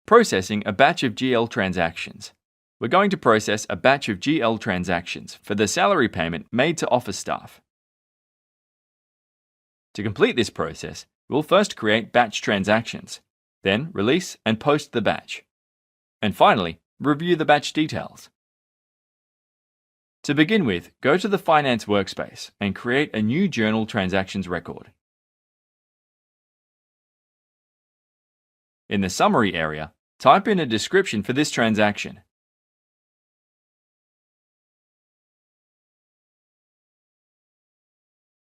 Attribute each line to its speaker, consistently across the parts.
Speaker 1: Processing a batch of GL transactions. We're going to process a batch of GL transactions for the salary payment made to office staff. To complete this process, we'll first create batch transactions, then release and post the batch, and finally, review the batch details. To begin with, go to the Finance workspace and create a new Journal Transactions record. In the Summary area, type in a description for this transaction.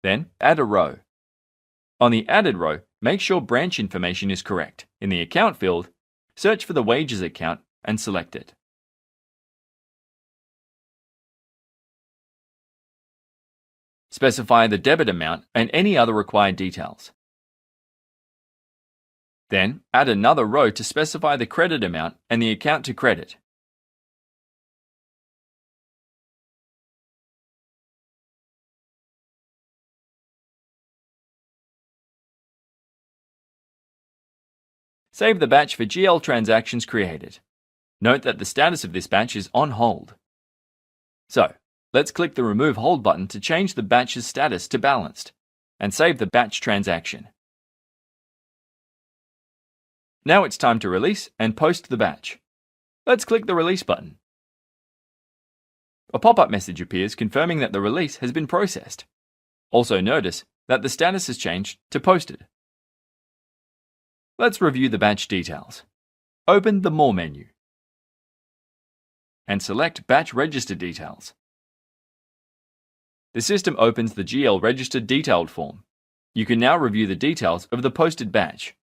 Speaker 1: Then, add a row. On the added row, make sure branch information is correct. In the Account field, search for the Wages account and select it. Specify the debit amount and any other required details. Then, add another row to specify the credit amount and the account to credit. Save the batch for GL transactions created. Note that the status of this batch is on hold. So, let's click the Remove Hold button to change the batch's status to balanced, and save the batch transaction. Now it's time to release and post the batch. Let's click the Release button. A pop-up message appears confirming that the release has been processed. Also notice that the status has changed to Posted. Let's review the batch details. Open the More menu and select Batch Register Details. The system opens the GL Registered Detailed form. You can now review the details of the posted batch.